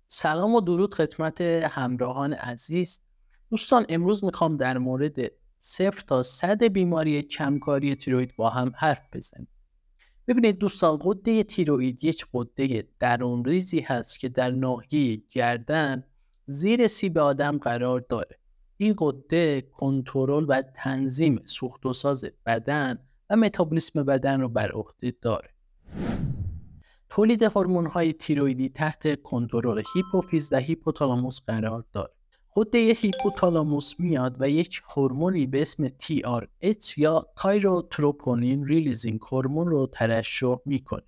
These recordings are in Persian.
سلام و درود خدمت همراهان عزیز. دوستان، امروز میخوام در مورد 0 تا 100 بیماری کمکاری تیروئید با هم حرف بزنیم. ببینید دوستان، غده تیروئید یک غده درونریزی هست که در ناحیه گردن زیر سیب آدم قرار داره. این غده کنترل و تنظیم سوخت و ساز بدن و متابولیسم بدن رو بر عهده داره. تولید هورمون‌های تیروئیدی تحت کنترل هیپوفیز و هیپوتالاموس قرار داره. غده هیپوتالاموس میاد و یک هورمونی به اسم TRH یا تایروتروپونین ریلیزینگ هورمون رو ترشح میکنه.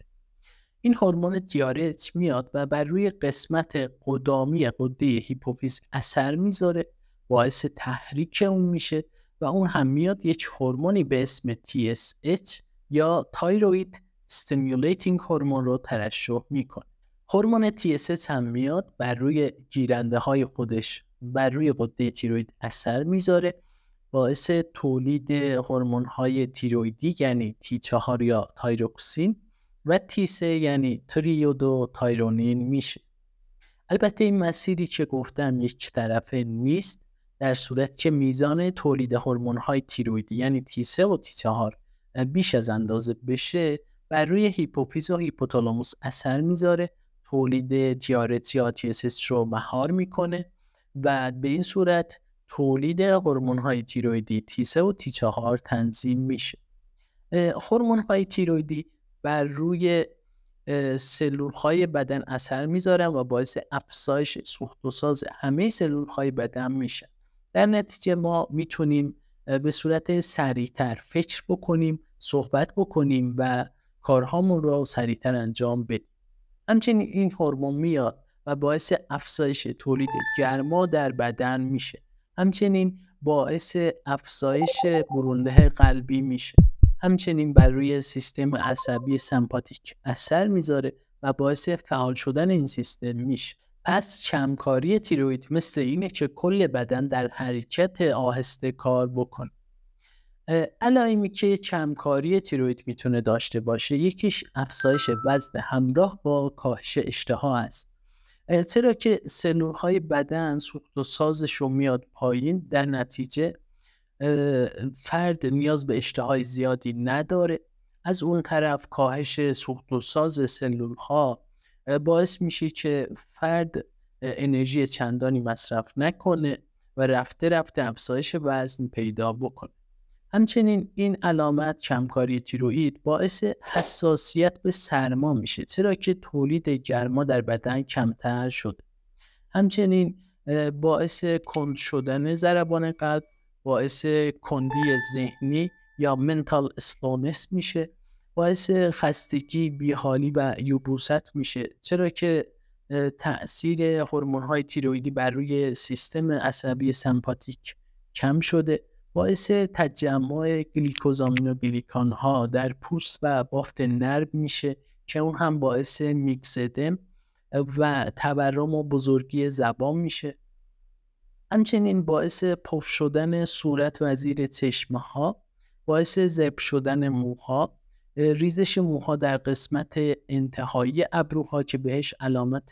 این هورمون TRH میاد و بر روی قسمت قدامی غده هیپوفیز اثر میذاره، باعث تحریک اون میشه و اون هم میاد یک هورمونی به اسم TSH یا تایروید استیمولیتینگ هورمون رو ترشح میکنه. هورمون TSH هم میاد بر روی گیرنده های خودش بر روی غده تیروئید اثر میذاره، باعث تولید هورمون های تیروئیدی یعنی T4 یا تایروکسین و T3 یعنی تریودو تایرونین میشه. البته این مسیری که گفتم یک طرفه نیست، در صورت که میزان تولید هورمون های تیروئیدی یعنی T3 و T4 بیش از اندازه بشه، بر روی هیپوفیز و هیپوتالاموس اثر میذاره، تولید TRH یا TSH رو مهار میکنه و به این صورت تولید هورمون های تیروئیدی T3 و T4 تنظیم میشه. هورمون های تیروئیدی بر روی سلول های بدن اثر میذارن و باعث افزایش سوخت و ساز همه سلول های بدن میشن. در نتیجه ما میتونیم به صورت سریعتر فکر بکنیم، صحبت بکنیم و کارهامون رو سریعتر انجام بدیم. همچنین این هورمون میاد و باعث افزایش تولید گرما در بدن میشه. همچنین باعث افزایش برونده قلبی میشه. همچنین بر روی سیستم عصبی سمپاتیک اثر میذاره و باعث فعال شدن این سیستم میشه. پس کمکاری تیروئید مثل اینه که کل بدن در حرکت آهسته کار بکنه. علائمی که کمکاری تیروئید میتونه داشته باشه، یکیش افزایش وزن همراه با کاهش اشتها است. چرا که سلول های بدن سوخت و سازش رو میاد پایین، در نتیجه فرد نیاز به اشتهای زیادی نداره. از اون طرف کاهش سوخت و ساز سلول ها باعث میشه که فرد انرژی چندانی مصرف نکنه و رفته رفته افزایش وزن پیدا بکنه. همچنین این علامت کمکاری تیروئید باعث حساسیت به سرما میشه، چرا که تولید گرما در بدن کمتر شده. همچنین باعث کند شدن ضربان قلب، باعث کندی ذهنی یا منتال اسلونس میشه، باعث خستگی، بیحالی و یبوست میشه، چرا که تأثیر هورمون های تیروئیدی بر روی سیستم عصبی سمپاتیک کم شده، باعث تجمع گلیکوزامینوگلیکان ها در پوست و بافت نرم میشه که اون هم باعث میکسدم و تورم و بزرگی زبان میشه. همچنین باعث پف شدن صورت و زیر چشمه ها، باعث ذبح شدن موها، ریزش موها در قسمت انتهایی ابروها که بهش علامت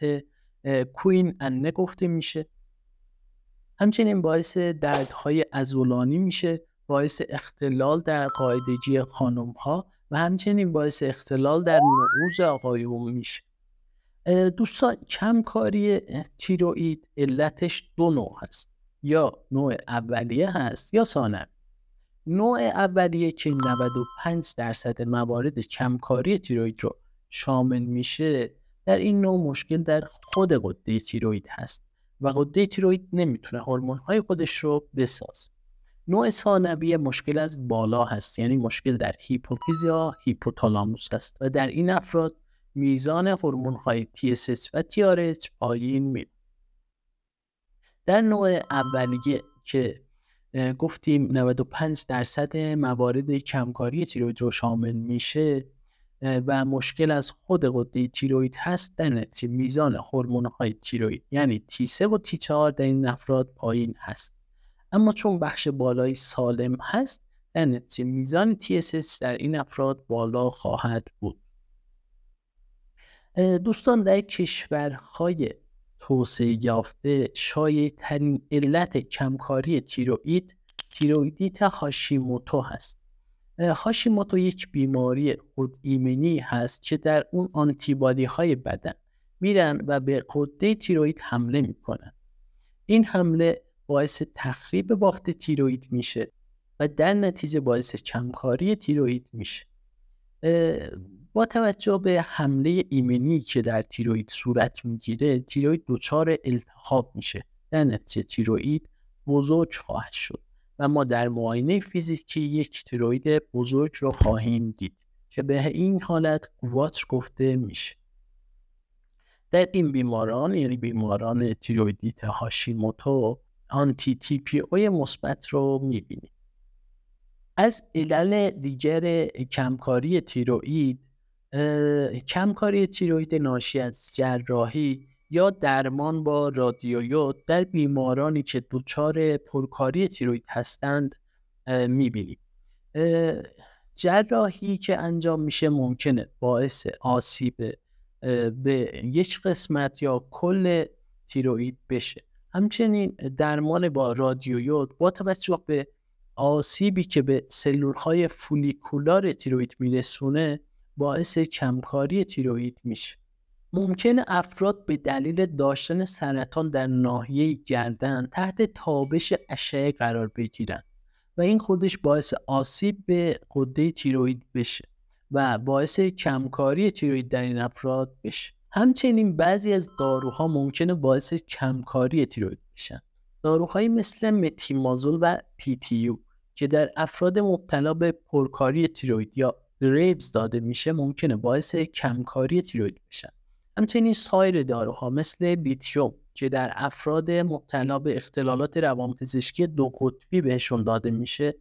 کوین انه گفته میشه. همچنین باعث دردهای عضلانی میشه، باعث اختلال در قاعدگی خانم ها و همچنین باعث اختلال در نعوذ آقایون میشه. دوستان، کمکاری تیروئید علتش دو نوع هست، یا نوع اولیه هست یا ثانوی. نوع اولیه که 95% موارد کمکاری تیروئید رو شامل میشه، در این نوع مشکل در خود غده تیروئید هست و غده تیروئید نمیتونه هورمون‌های خودش رو بسازه. نوع ثانوی مشکل از بالا هست، یعنی مشکل در هیپوفیز یا هیپوتالاموس هست و در این افراد میزان هورمون‌های TSH و TRH پایین میره. در نوع اولیه که گفتیم 95% موارد کمکاری تیروئید رو شامل میشه و مشکل از خود غده تیروئید هست، در نتیجه میزان هورمون‌های تیروئید یعنی T3 و T4 در این افراد پایین هست. اما چون بخش بالایی سالم هست، در نتیجه میزان TSH در این افراد بالا خواهد بود. دوستان، در کشورهای توسعه یافته شایع ترین علت کمکاری تیروئیدیت هاشیموتو هست. هاشیموتو یک بیماری خود ایمنی هست که در اون آنتیبادی های بدن میرن و به غده تیروئید حمله میکنن. این حمله باعث تخریب بافت تیروئید میشه و در نتیجه باعث کمکاری تیروئید میشه. با توجه به حمله ایمنی که در تیروئید صورت میگیره، تیروئید دچار التهاب میشه. در نتیجه تیروئید بزرگ خواهد شد و ما در معاینه فیزیکی یک تیروئید بزرگ رو خواهیم دید که به این حالت کوادر گفته میشه. در این بیماران، یعنی بیماران تیروئیدیت هاشیموتو، آنتی تی پی او مثبت رو میبینیم. از علل دیگر کمکاری تیروئید، کمکاری تیروئید ناشی از جراحی یا درمان با رادیویود در بیمارانی که دچار پرکاری تیروئید هستند میبینیم. جراحی که انجام میشه ممکنه باعث آسیب به یک قسمت یا کل تیروئید بشه. همچنین درمان با رادیویود با توجه به آسیبی که به سلولهای فولیکولار تیروئید میرسونه باعث کمکاری تیروئید میشه. ممکنه افراد به دلیل داشتن سرطان در ناحیه گردن تحت تابش اشعه قرار بگیرن و این خودش باعث آسیب به غده تیروئید بشه و باعث کمکاری تیروئید در این افراد بشه. همچنین بعضی از داروها ممکنه باعث کمکاری تیروئید بشن. داروهایی مثل متیمازول و PTU که در افراد مبتلا به پرکاری تیروئید یا گریبز داده میشه ممکنه باعث کمکاری تیروئید بشن. همچنین سایر داروها مثل لیتیوم که در افراد مبتلا به اختلالات روانپزشکی دو قطبی بهشون داده میشه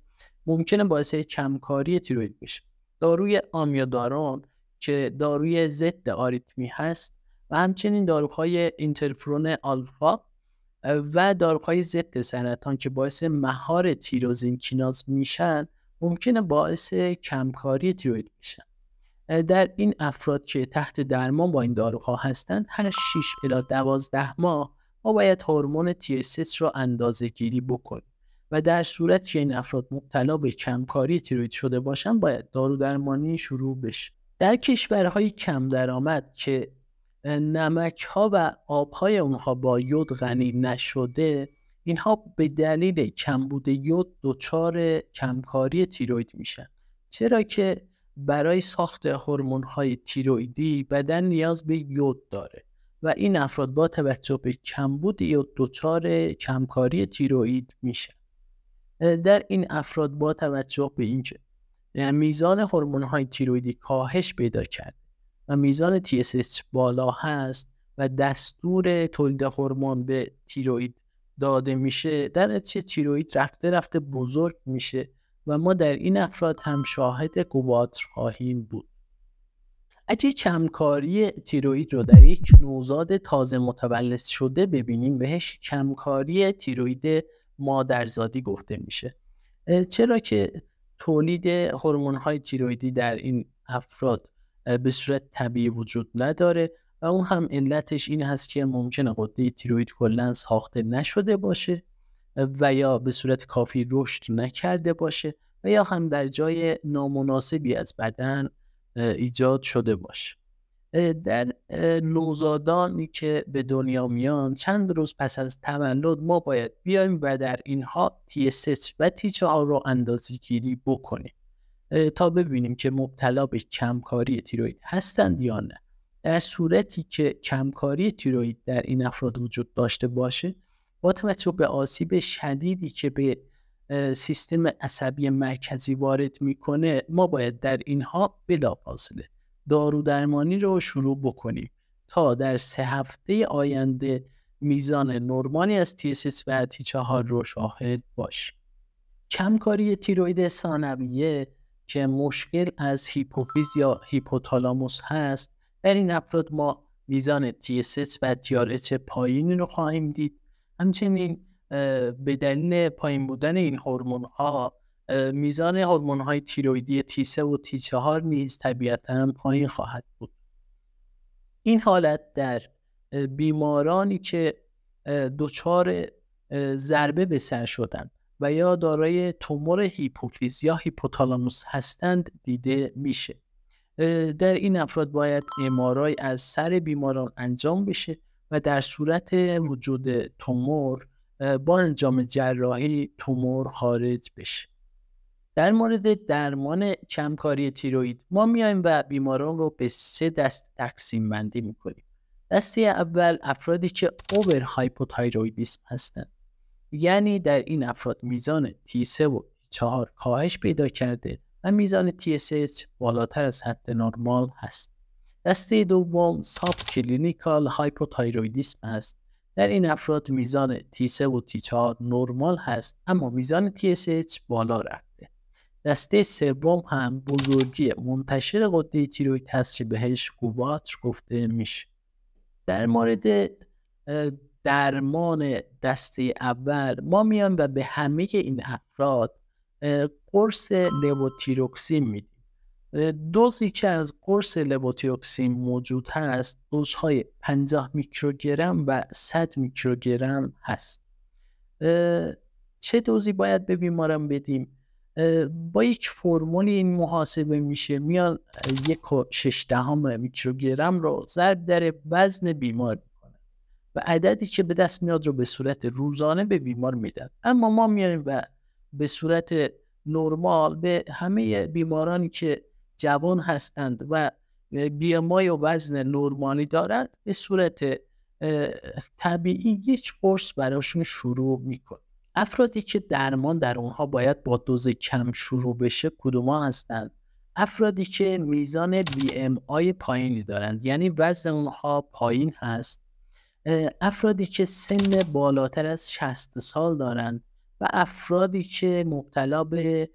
ممکنه باعث کمکاری تیروئید بشه. داروی آمیودارون که داروی ضد آریتمی هست و همچنین داروهای اینترفرون آلفا و داروهای ضد سرطان که باعث مهار تیروزین کیناز میشن ممکنه باعث کمکاری تیروئید بشن. در این افراد که تحت درمان با این داروها هستند هر 6 الی 12 ماه ما باید هورمون TSH را اندازه گیری بکنیم و در صورت که این افراد مبتلا به کمکاری تیروئید شده باشن باید دارو درمانی شروع بشه. در کشورهای کم درآمد که نمک‌ها و آب‌های اونها با یود غنی نشده، اینها به دلیل کمبود یود دچار کمکاری تیروئید میشن، چرا که برای ساخت هورمون‌های تیروئیدی بدن نیاز به یود داره و این افراد با توجه به کمبود یود دچار کمکاری تیروئید میشن. در این افراد با توجه به اینکه میزان هورمون‌های تیروئیدی کاهش پیدا کرده و میزان TSH بالا هست و دستور تولید هورمون به تیروئید داده میشه، در نتیجه تیروئید رفته رفته بزرگ میشه و ما در این افراد هم شاهد کوادر خواهیم بود. اگه کمکاری تیروئید رو در یک نوزاد تازه متولد شده ببینیم بهش کمکاری تیروئید مادرزادی گفته میشه، چرا که تولید هورمون‌های تیروئیدی در این افراد به صورت طبیعی وجود نداره و اون هم علتش این هست که ممکنه غده تیروئید کلاً ساخته نشده باشه و یا به صورت کافی رشد نکرده باشه و یا هم در جای نامناسبی از بدن ایجاد شده باشه. در نوزادانی که به دنیا میان چند روز پس از تولد ما باید بیایم و در اینها TSH و T4 رو اندازه‌گیری بکنیم تا ببینیم که مبتلا به کمکاری تیروئید هستند یا نه. در صورتی که کمکاری تیروئید در این افراد وجود داشته باشه، با توجه به آسیب شدیدی که به سیستم عصبی مرکزی وارد میکنه، ما باید در اینها بلافاصله دارو درمانی رو شروع بکنیم تا در 3 هفته آینده میزان نرمالی از TSH و T4 رو شاهد باشیم. کمکاری تیروئید ثانویه که مشکل از هیپوفیز یا هیپوتالاموس هست، در این افراد ما میزان TSH و TRH پایینی رو خواهیم دید. همچنین به دلیل پایین بودن این هورمون‌ها میزان هورمون‌های تیروئیدی T3 و T4 نیز طبیعتاً پایین خواهد بود. این حالت در بیمارانی که دچار ضربه به سر شدن و یا دارای تومور هیپوفیز یا هیپوتالاموس هستند دیده میشه. در این افراد باید MRI از سر بیماران انجام بشه و در صورت وجود تومور با انجام جراحی تومور خارج بشه. در مورد درمان کمکاری تیروئید ما میایم و بیماران رو به 3 دسته تقسیم بندی میکنیم. دسته اول افرادی که اوور هایپوتایرویدیسم هستند، یعنی در این افراد میزان T3 و T4 کاهش پیدا کرده و میزان TSH بالاتر از حد نرمال هست. دسته دوم ساب کلینیکال هایپوتایرویدیسم است. در این افراد میزان T3 و T4 نرمال هست اما میزان TSH بالا رفته. دسته سوم هم بزرگی منتشر غده تیروئید هست که بهش گوباتر گفته میشه. در مورد درمان دسته اول ما میایم و به همه این افراد قرص لووتیروکسین میدیم. دوزی که از قرص لووتیروکسین موجود هست دوزهای 50 میکروگرم و 100 میکروگرم هست. چه دوزی باید به بیماران بدیم؟ با یک فرمولی این محاسبه میشه، میان 1.6 میکروگرم رو ضرب در وزن بیمار میکنن و عددی که به دست میاد رو به صورت روزانه به بیمار میدن. اما ما میاریم و به صورت نرمال به همه بیمارانی که جوان هستند و BMI و وزن نرمالی دارند به صورت طبیعی یک قرص براشون شروع میکنیم. افرادی که درمان در اونها باید با دوز کم شروع بشه کدوما هستند؟ افرادی که میزان BMI پایینی دارند، یعنی وزن اونها پایین هست، افرادی که سن بالاتر از 60 سال دارند و افرادی که مبتلا به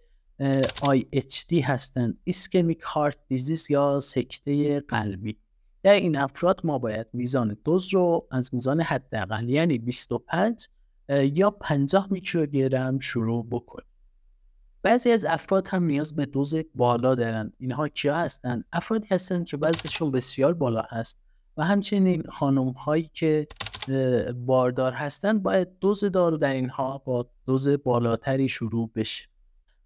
IHD هستند، ایسکمیک هارت دیزیز یا سکته قلبی. در این افراد ما باید میزان دوز رو از میزان حداقل یعنی 25 یا 50 میکروگرم شروع بکنیم. بعضی از افراد هم نیاز به دوز بالا دارند. اینها کیا هستند؟ افرادی هستند که وزنشون بسیار بالا هست و همچنین خانم هایی که باردار هستند باید دوز دارو در اینها با دوز بالاتری شروع بشه.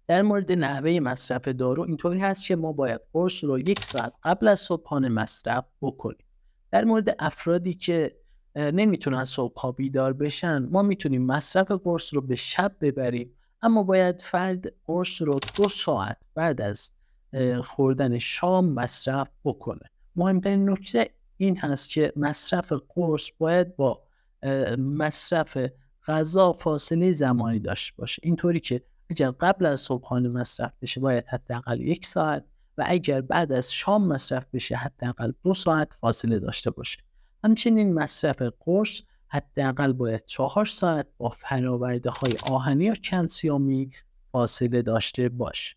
در مورد نحوه مصرف دارو اینطوری هست که ما باید قرص رو 1 ساعت قبل از صبحانه مصرف بکنیم. در مورد افرادی که نمیتونن صبحها بیدار بشن ما میتونیم مصرف قرص رو به شب ببریم، اما باید فرد قرص رو 2 ساعت بعد از خوردن شام مصرف بکنه. مهمترین نکته این هست که مصرف قرص باید با مصرف غذا فاصله زمانی داشته باشه، اینطوری که اگر قبل از صبحانه مصرف بشه باید حداقل 1 ساعت و اگر بعد از شام مصرف بشه حداقل 2 ساعت فاصله داشته باشه. همچنین مصرف قرص حداقل باید 4 ساعت با فراورده های آهنی یا کلسیومی فاصله داشته باشه.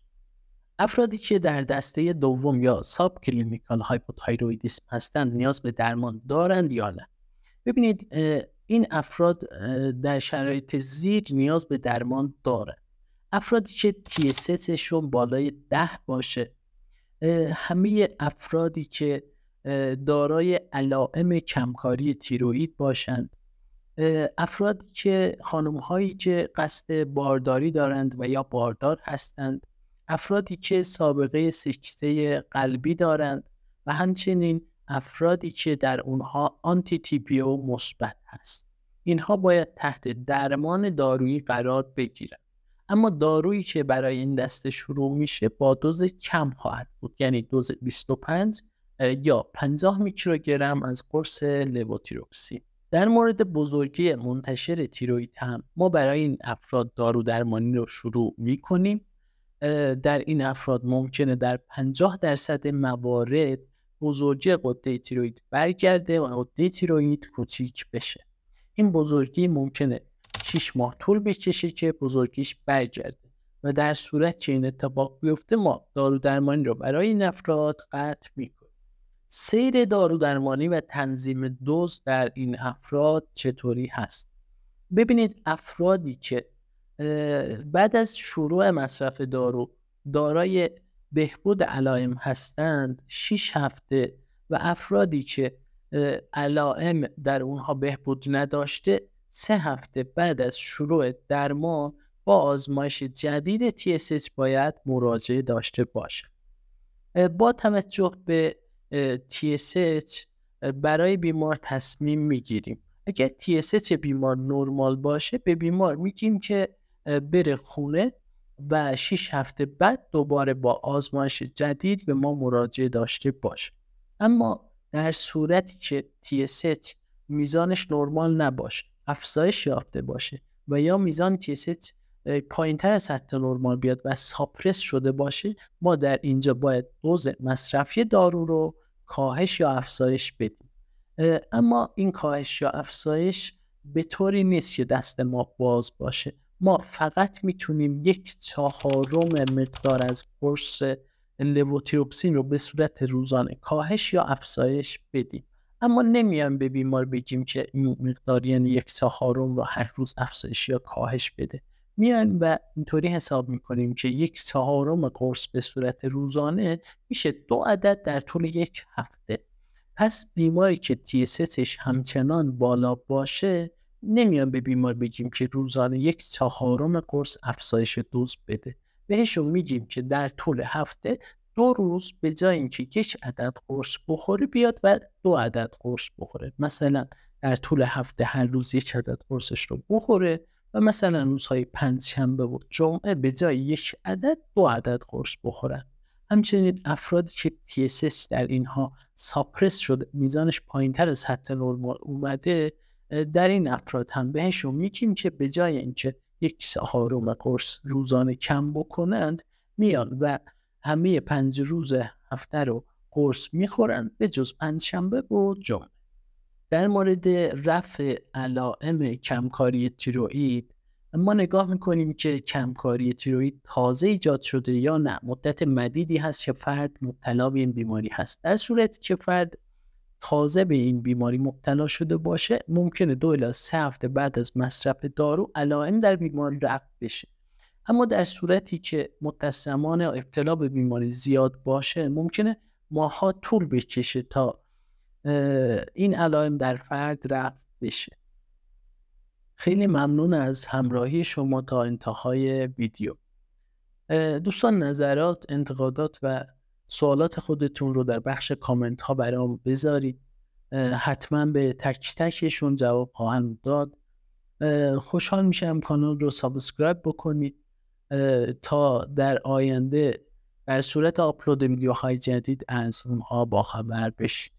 افرادی که در دسته دوم یا ساب کلینیکال هایپوتایرویدیسم هستند نیاز به درمان دارند یا نه؟ ببینید این افراد در شرایط زیر نیاز به درمان دارند. افرادی که TSH شون بالای 10 باشه، همه افرادی که دارای علائم کمکاری تیروئید باشند، افرادی که خانم هایی که قصد بارداری دارند و یا باردار هستند، افرادی که سابقه سکته قلبی دارند و همچنین افرادی که در اونها آنتی TPO مثبت هست. اینها باید تحت درمان دارویی قرار بگیرند. اما دارویی که برای این دسته شروع میشه با دوز کم خواهد بود، یعنی دوز 25 یا 50 میکروگرم از قرص لووتیروکسین. در مورد بزرگی منتشر تیروئید هم ما برای این افراد دارو درمانی رو شروع میکنیم. در این افراد ممکنه در 50% موارد بزرگی غده تیروئید برگرده و غده تیروئید کوچیک بشه. این بزرگی ممکنه 6 ماه طول بکشه که بزرگیش برگرده و در صورت که این اتفاق بیفته ما دارو درمانی رو برای این افراد قطع میکنیم. سیر دارو درمانی و تنظیم دوز در این افراد چطوری هست؟ ببینید افرادی که بعد از شروع مصرف دارو دارای بهبود علائم هستند 6 هفته و افرادی که علائم در اونها بهبود نداشته 3 هفته بعد از شروع درمان با آزمایش جدید TSH باید مراجعه داشته باشه. با توجه به TSH برای بیمار تصمیم میگیریم. اگر TSH بیمار نرمال باشه به بیمار میگیم که بره خونه و 6 هفته بعد دوباره با آزمایش جدید به ما مراجعه داشته باشه. اما در صورتی که TSH میزانش نرمال نباشه، افزایش یافته باشه و یا میزان TSH پایین‌تر از حد نرمال بیاد و ساپرس شده باشه، ما در اینجا باید دوز مصرفی دارو رو کاهش یا افزایش بدیم. اما این کاهش یا افزایش به طوری نیست که دست ما باز باشه. ما فقط میتونیم 1/4 مقدار از قرص لووتیروکسین رو به صورت روزانه کاهش یا افزایش بدیم. اما نمیایم به بیمار بگیم که این مقدار یعنی 1/4 رو هر روز افزایش یا کاهش بده. میایم و اینطوری حساب میکنیم که 1/4 قرص به صورت روزانه میشه 2 عدد در طول 1 هفته. پس بیماری که TSHش همچنان بالا باشه نمیایم به بیمار بگیم که روزانه 1/4 قرص افزایش دوز بده. بهشون میگیم که در طول هفته 2 روز به جای اینکه 1 عدد قرص بخوره بیاد و 2 عدد قرص بخوره. مثلا در طول هفته هر روز 1 عدد قرصش رو بخوره و مثلا روزهای پنجشنبه و جمعه به جای 1 عدد 2 عدد قرص بخورن. همچنین افرادی که TSH در اینها ساپرس شده، میزانش پایین‌تر از حد نرمال اومده، در این افراد هم بهشون میگیم که به جای اینکه 1/4 قرص روزانه کم بکنند میان و همه 5 روز هفته رو قرص میخورن به جز پنجشنبه و جمعه. در مورد رفع علائم کمکاری تیروئید ما نگاه میکنیم که کمکاری تیروئید تازه ایجاد شده یا نه. مدت مدیدی هست که فرد مبتلا به این بیماری هست. در صورتی که فرد تازه به این بیماری مبتلا شده باشه ممکنه 2 الی 3 هفته بعد از مصرف دارو علائم در بیماری رفع بشه. اما در صورتی که مدت زمان ابتلا به بیماری زیاد باشه ممکنه ماه‌ها طول بکشه تا این علائم در فرد رفع بشه. خیلی ممنون از همراهی شما تا انتهای ویدیو. دوستان نظرات، انتقادات و سوالات خودتون رو در بخش کامنت ها برام بذارید. حتما به تک تکشون جواب خواهم داد. خوشحال میشم کانال رو سابسکرایب بکنید تا در آینده در صورت آپلود ویدیوهای جدید از اونها باخبر بشید.